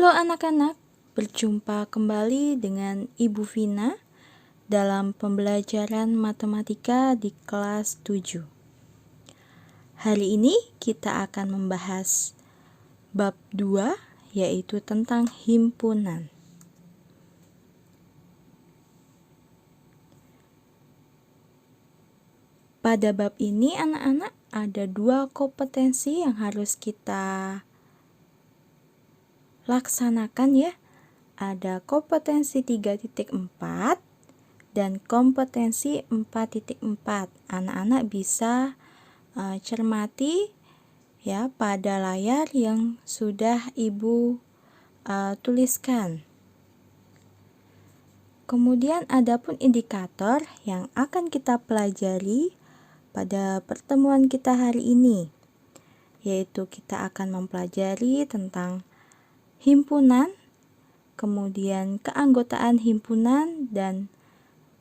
Halo anak-anak, berjumpa kembali dengan Ibu Vina dalam pembelajaran matematika di kelas 7. Hari ini kita akan membahas bab 2, yaitu tentang himpunan. Pada bab ini anak-anak ada 2 kompetensi yang harus kita laksanakan ya. Ada kompetensi 3.4 dan kompetensi 4.4. Anak-anak bisa cermati ya pada layar yang sudah Ibu tuliskan. Kemudian adapun indikator yang akan kita pelajari pada pertemuan kita hari ini, yaitu kita akan mempelajari tentang himpunan, kemudian keanggotaan himpunan, dan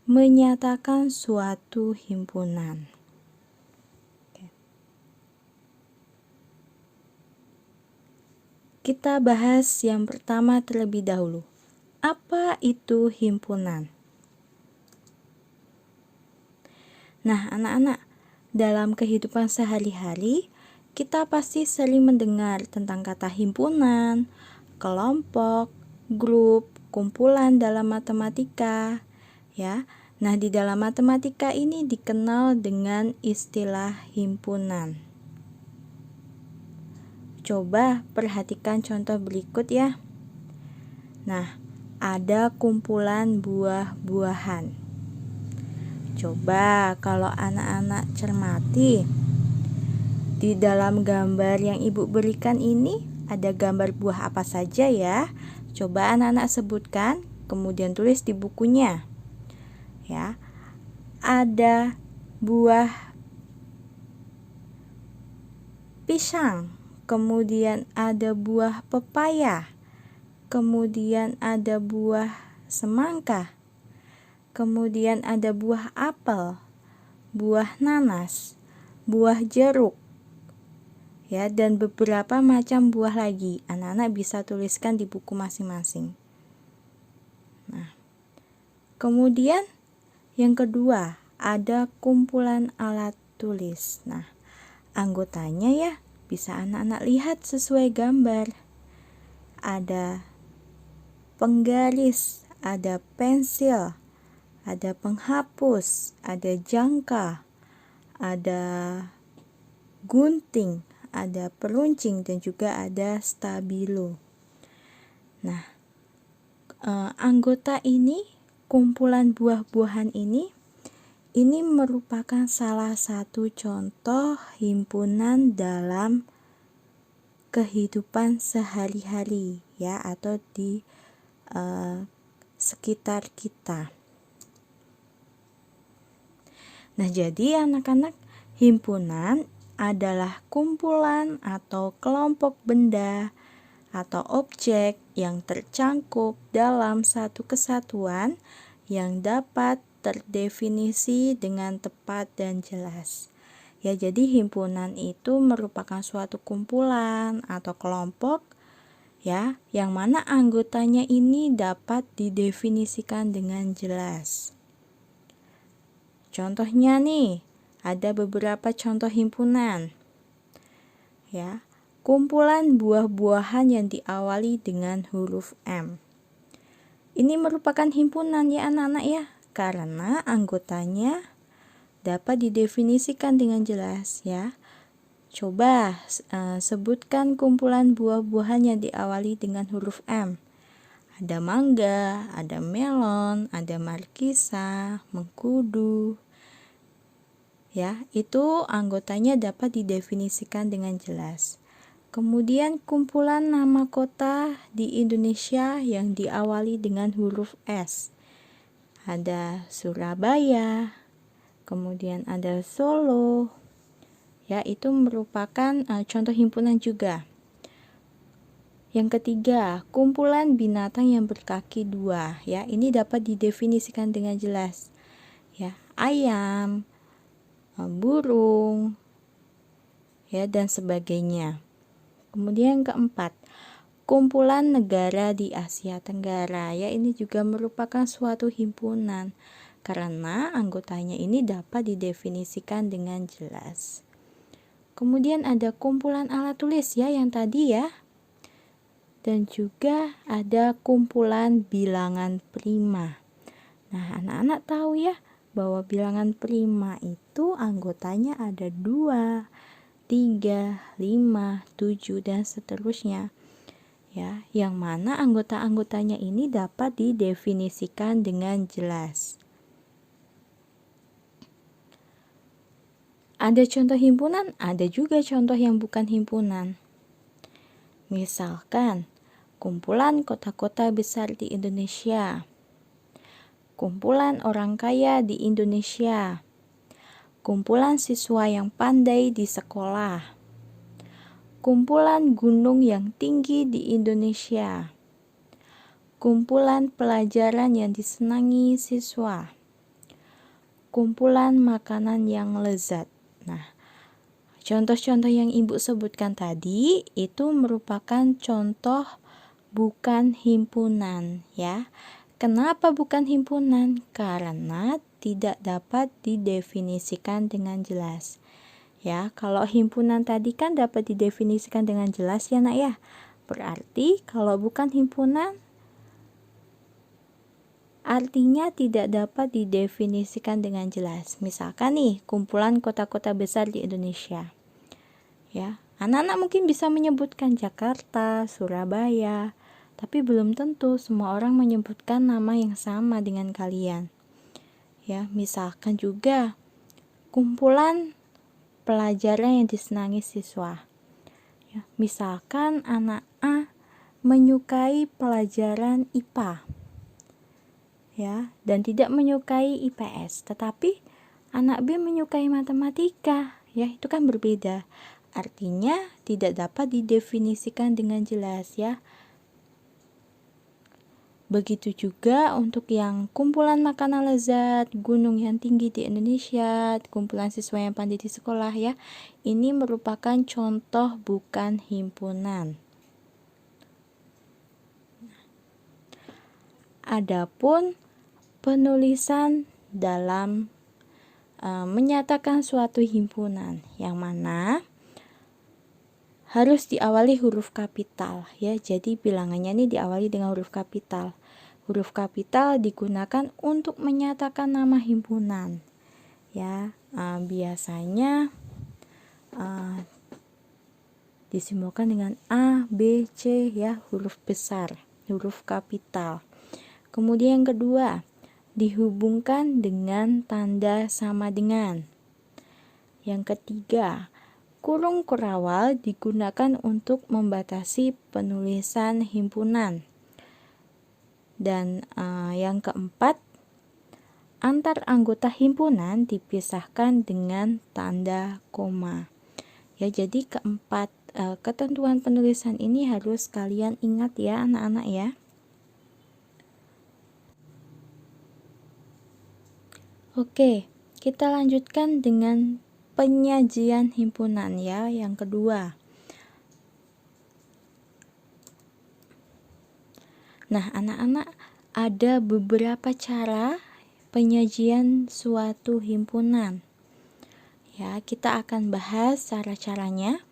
menyatakan suatu himpunan. Kita bahas yang pertama terlebih dahulu. Apa itu himpunan? Nah, anak-anak, dalam kehidupan sehari-hari, kita pasti sering mendengar tentang kata himpunan, kelompok, grup, kumpulan dalam matematika, ya. Nah, di dalam matematika ini dikenal dengan istilah himpunan. Coba perhatikan contoh berikut ya. Nah, ada kumpulan buah-buahan. Coba kalau anak-anak cermati, di dalam gambar yang Ibu berikan ini ada gambar buah apa saja ya? Coba anak-anak sebutkan, kemudian tulis di bukunya. Ya. Ada buah pisang, kemudian ada buah pepaya, kemudian ada buah semangka, kemudian ada buah apel, buah nanas, buah jeruk, ya, dan beberapa macam buah lagi. Anak-anak bisa tuliskan di buku masing-masing. Nah, kemudian yang kedua, ada kumpulan alat tulis. Nah, anggotanya ya bisa anak-anak lihat sesuai gambar. Ada penggaris, ada pensil, ada penghapus, ada jangka, ada gunting, ada peruncing, dan juga ada stabilo. Nah, anggota ini, kumpulan buah-buahan ini merupakan salah satu contoh himpunan dalam kehidupan sehari-hari ya, atau di sekitar kita. Nah, jadi anak-anak, himpunan adalah kumpulan atau kelompok benda atau objek yang tercangkup dalam satu kesatuan yang dapat terdefinisi dengan tepat dan jelas. Ya, jadi himpunan itu merupakan suatu kumpulan atau kelompok ya, yang mana anggotanya ini dapat didefinisikan dengan jelas. Contohnya nih, ada beberapa contoh himpunan. Ya, kumpulan buah-buahan yang diawali dengan huruf M. Ini merupakan himpunan ya anak-anak ya, karena anggotanya dapat didefinisikan dengan jelas ya. Coba sebutkan kumpulan buah-buahan yang diawali dengan huruf M. Ada mangga, ada melon, ada markisa, mengkudu. Ya, itu anggotanya dapat didefinisikan dengan jelas. Kemudian kumpulan nama kota di Indonesia yang diawali dengan huruf S. Ada Surabaya, kemudian ada Solo. Ya, itu merupakan contoh himpunan juga. Yang ketiga, kumpulan binatang yang berkaki 2. Ya, ini dapat didefinisikan dengan jelas. Ya, ayam, burung, ya, dan sebagainya. Kemudian yang keempat, kumpulan negara di Asia Tenggara. Ya, ini juga merupakan suatu himpunan karena anggotanya ini dapat didefinisikan dengan jelas. Kemudian ada kumpulan alat tulis ya yang tadi ya. Dan juga ada kumpulan bilangan prima. Nah, anak-anak tahu ya bahwa bilangan prima itu anggotanya ada 2, 3, 5, 7, dan seterusnya. Ya, yang mana anggota-anggotanya ini dapat didefinisikan dengan jelas. Ada contoh himpunan, ada juga contoh yang bukan himpunan. Misalkan, kumpulan kota-kota besar di Indonesia, kumpulan orang kaya di Indonesia, kumpulan siswa yang pandai di sekolah, kumpulan gunung yang tinggi di Indonesia, kumpulan pelajaran yang disenangi siswa, kumpulan makanan yang lezat. Nah, contoh-contoh yang Ibu sebutkan tadi itu merupakan contoh bukan himpunan ya. Kenapa bukan himpunan? Karena tidak dapat didefinisikan dengan jelas. Ya, kalau himpunan tadi kan dapat didefinisikan dengan jelas ya Nak ya. Berarti kalau bukan himpunan artinya tidak dapat didefinisikan dengan jelas. Misalkan nih, kumpulan kota-kota besar di Indonesia. Ya, anak-anak mungkin bisa menyebutkan Jakarta, Surabaya, tapi belum tentu semua orang menyebutkan nama yang sama dengan kalian. Ya, misalkan juga kumpulan pelajaran yang disenangi siswa. Ya, misalkan anak A menyukai pelajaran IPA. Ya, dan tidak menyukai IPS, tetapi anak B menyukai matematika. Ya, itu kan berbeda. Artinya tidak dapat didefinisikan dengan jelas ya. Begitu juga untuk yang kumpulan makanan lezat, gunung yang tinggi di Indonesia, kumpulan siswa yang pandai di sekolah ya. Ini merupakan contoh bukan himpunan. Adapun penulisan dalam menyatakan suatu himpunan yang mana harus diawali huruf kapital ya. Jadi bilangannya ini diawali dengan huruf kapital. Huruf kapital digunakan untuk menyatakan nama himpunan. Ya, biasanya disimbolkan dengan A, B, C ya, huruf besar, huruf kapital. Kemudian yang kedua, dihubungkan dengan tanda sama dengan. Yang ketiga, kurung kurawal digunakan untuk membatasi penulisan himpunan. Dan yang keempat, antar anggota himpunan dipisahkan dengan tanda koma. Ya, jadi keempat ketentuan penulisan ini harus kalian ingat ya anak-anak ya. Oke, kita lanjutkan dengan penyajian himpunan ya, yang kedua. Nah, anak-anak, ada beberapa cara penyajian suatu himpunan. Ya, kita akan bahas cara-caranya.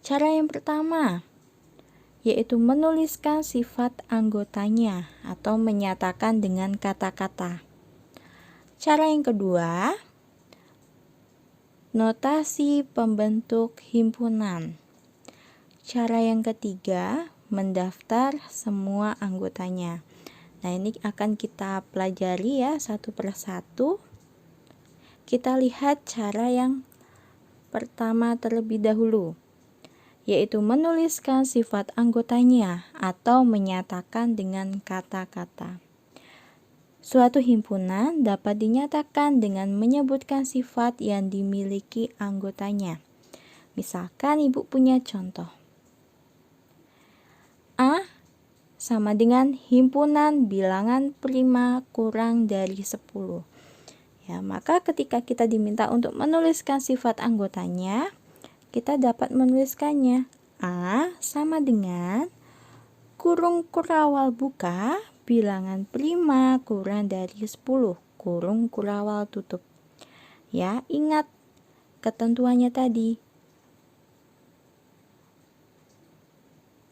Cara yang pertama yaitu menuliskan sifat anggotanya atau menyatakan dengan kata-kata. Cara yang kedua, notasi pembentuk himpunan. Cara yang ketiga, mendaftar semua anggotanya. Nah, ini akan kita pelajari ya satu persatu. Kita lihat cara yang pertama terlebih dahulu, yaitu menuliskan sifat anggotanya atau menyatakan dengan kata-kata. Suatu himpunan dapat dinyatakan dengan menyebutkan sifat yang dimiliki anggotanya. Misalkan Ibu punya contoh. A sama dengan himpunan bilangan prima kurang dari 10. Ya, maka ketika kita diminta untuk menuliskan sifat anggotanya, kita dapat menuliskannya. A sama dengan kurung kurawal buka, bilangan prima kurang dari 10, kurung kurawal tutup. Ya, ingat ketentuannya tadi.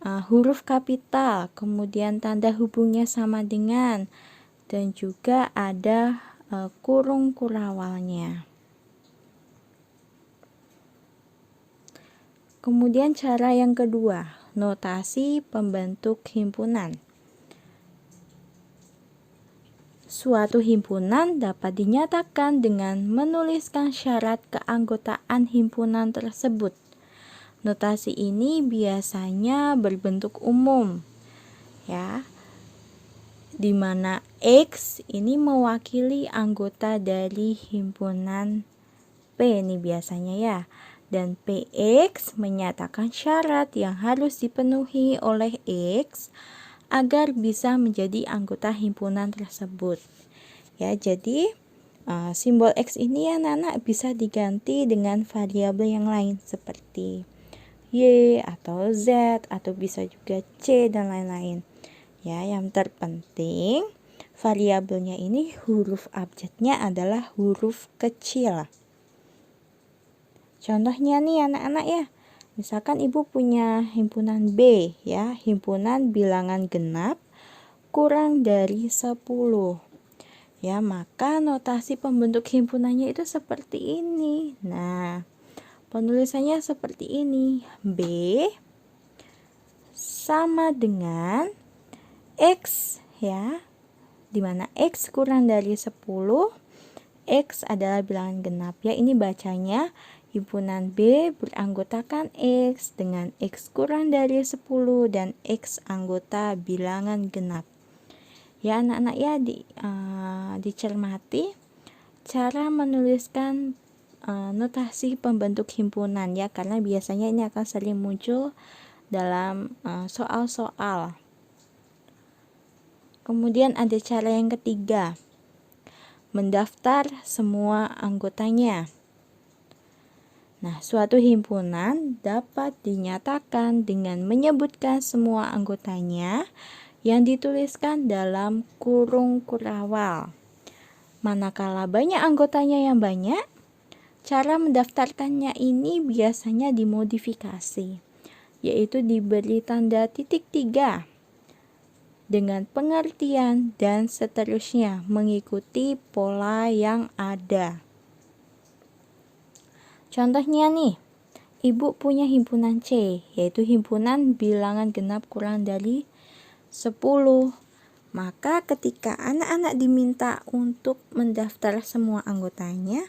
Huruf kapital, kemudian tanda hubungnya sama dengan, dan juga ada kurung kurawalnya. Kemudian cara yang kedua, notasi pembentuk himpunan. Suatu himpunan dapat dinyatakan dengan menuliskan syarat keanggotaan himpunan tersebut. Notasi ini biasanya berbentuk umum, ya, di mana X ini mewakili anggota dari himpunan P ini biasanya ya. Dan PX menyatakan syarat yang harus dipenuhi oleh X agar bisa menjadi anggota himpunan tersebut. Ya, jadi simbol X ini ya anak-anak bisa diganti dengan variabel yang lain seperti Y atau Z atau bisa juga C dan lain-lain. Ya, yang terpenting variabelnya ini huruf abjadnya adalah huruf kecil. Contohnya nih anak-anak ya, misalkan ibu punya himpunan B ya, himpunan bilangan genap kurang dari 10. Ya, maka notasi pembentuk himpunannya itu seperti ini. Nah, penulisannya seperti ini. B sama dengan X ya, dimana X kurang dari 10. X adalah bilangan genap ya, ini bacanya himpunan B beranggotakan X dengan X kurang dari 10 dan X anggota bilangan genap. Ya anak-anak ya, dicermati cara menuliskan notasi pembentuk himpunan ya, karena biasanya ini akan sering muncul dalam soal-soal. Kemudian ada cara yang ketiga, mendaftar semua anggotanya. Nah, suatu himpunan dapat dinyatakan dengan menyebutkan semua anggotanya yang dituliskan dalam kurung kurawal. Manakala banyak anggotanya yang banyak, cara mendaftarkannya ini biasanya dimodifikasi, yaitu diberi tanda titik 3 dengan pengertian dan seterusnya mengikuti pola yang ada. Contohnya nih, ibu punya himpunan C, yaitu himpunan bilangan genap kurang dari 10. Maka ketika anak-anak diminta untuk mendaftar semua anggotanya,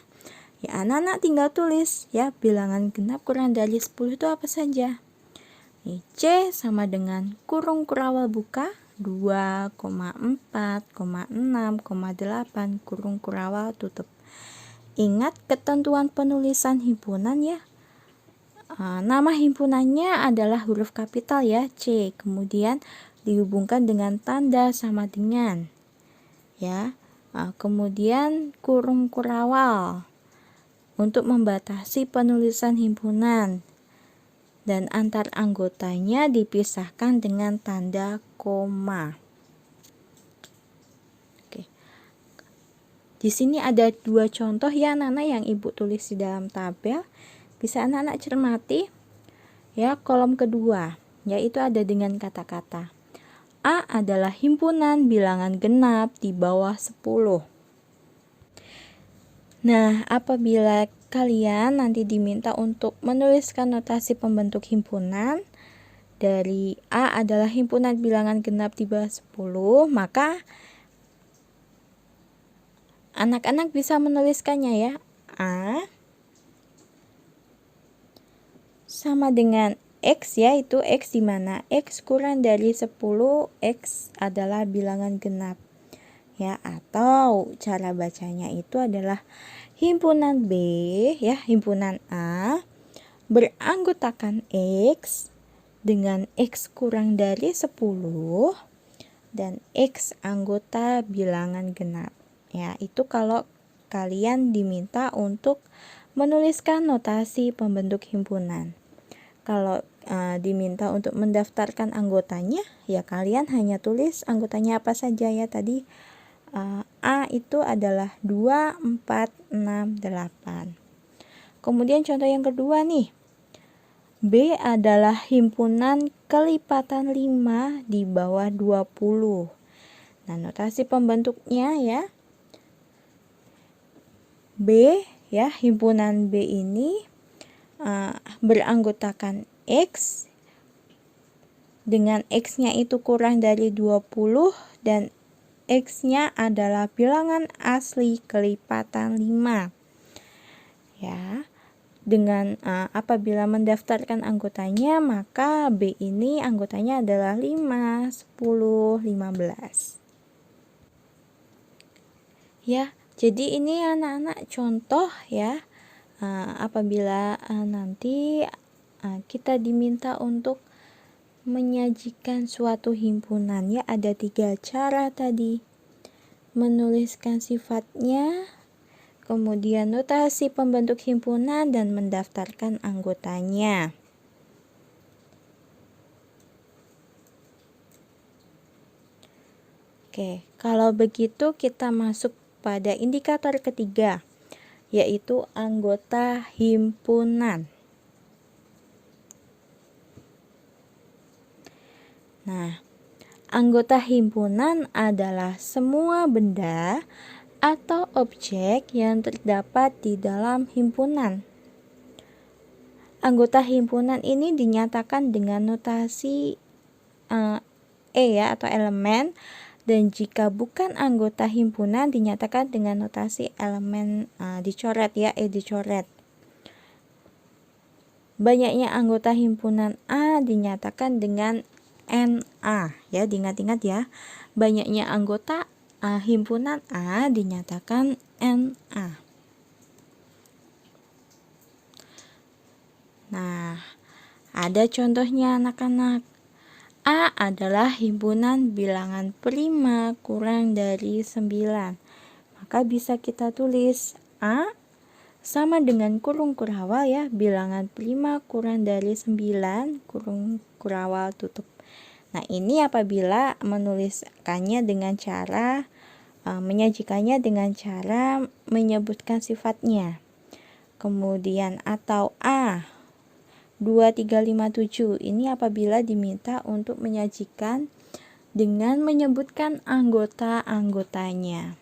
ya anak-anak tinggal tulis ya, bilangan genap kurang dari 10 itu apa saja. C sama dengan kurung kurawal buka 2,4,6,8 kurung kurawal tutup. Ingat ketentuan penulisan himpunan ya. Nama himpunannya adalah huruf kapital ya, C. Kemudian dihubungkan dengan tanda sama dengan ya. Kemudian kurung kurawal untuk membatasi penulisan himpunan. Dan antar anggotanya dipisahkan dengan tanda koma. Di sini ada 2 contoh ya anak-anak yang ibu tulis di dalam tabel. Bisa anak-anak cermati. Ya, kolom kedua, yaitu ada dengan kata-kata A adalah himpunan bilangan genap di bawah 10. Nah, apabila kalian nanti diminta untuk menuliskan notasi pembentuk himpunan dari A adalah himpunan bilangan genap di bawah 10, maka anak-anak bisa menuliskannya ya. A sama dengan X ya, itu X di mana X kurang dari 10, X adalah bilangan genap. Ya, atau cara bacanya itu adalah himpunan B ya, himpunan A beranggotakan X dengan X kurang dari 10 dan X anggota bilangan genap. Ya, itu kalau kalian diminta untuk menuliskan notasi pembentuk himpunan. Kalau diminta untuk mendaftarkan anggotanya, ya kalian hanya tulis anggotanya apa saja ya tadi. A itu adalah 2, 4, 6, 8. Kemudian contoh yang kedua nih. B adalah himpunan kelipatan 5 di bawah 20. Nah, notasi pembentuknya ya. B ya, himpunan B ini beranggotakan X dengan X-nya itu kurang dari 20 dan X-nya adalah bilangan asli kelipatan 5. Ya. Dengan apabila mendaftarkan anggotanya, maka B ini anggotanya adalah 5, 10, 15. Ya, jadi ini anak-anak contoh ya. Apabila nanti kita diminta untuk menyajikan suatu himpunan ya, ada 3 cara tadi. Menuliskan sifatnya, kemudian notasi pembentuk himpunan, dan mendaftarkan anggotanya. Oke, kalau begitu kita masuk pada indikator ketiga, yaitu anggota himpunan. Nah, anggota himpunan adalah semua benda atau objek yang terdapat di dalam himpunan. Anggota himpunan ini dinyatakan dengan notasi E ya, atau elemen, dan jika bukan anggota himpunan dinyatakan dengan notasi elemen dicoret ya, E dicoret. Banyaknya anggota himpunan A dinyatakan dengan NA ya, diingat-ingat ya. Banyaknya anggota himpunan A dinyatakan NA. Nah, ada contohnya anak-anak. A adalah himpunan bilangan prima kurang dari 9. Maka bisa kita tulis A sama dengan kurung kurawal ya, bilangan prima kurang dari 9, kurung kurawal tutup. Nah, ini apabila menuliskannya dengan cara menyajikannya dengan cara menyebutkan sifatnya. Kemudian atau A 2357 ini apabila diminta untuk menyajikan dengan menyebutkan anggota-anggotanya.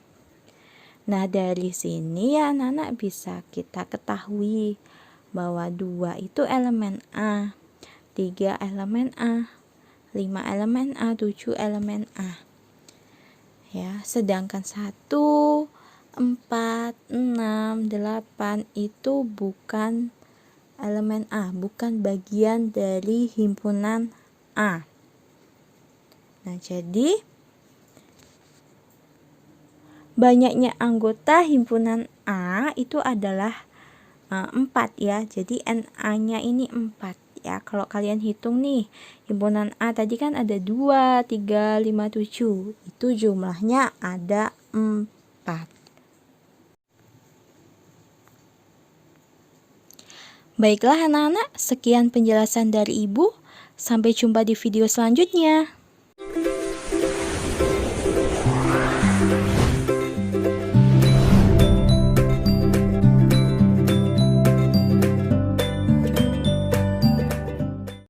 Nah, dari sini ya anak-anak bisa kita ketahui bahwa 2 itu elemen A, 3 elemen A, 5 elemen A, 7 elemen A. Ya, sedangkan 1, 4, 6, 8 itu bukan elemen A, bukan bagian dari himpunan A. Nah, jadi banyaknya anggota himpunan A itu adalah 4 ya. Jadi NA-nya ini 4. Ya, kalau kalian hitung nih, himpunan A tadi kan ada 2, 3, 5, 7. Itu jumlahnya ada 4. Baiklah anak-anak, sekian penjelasan dari Ibu. Sampai jumpa di video selanjutnya.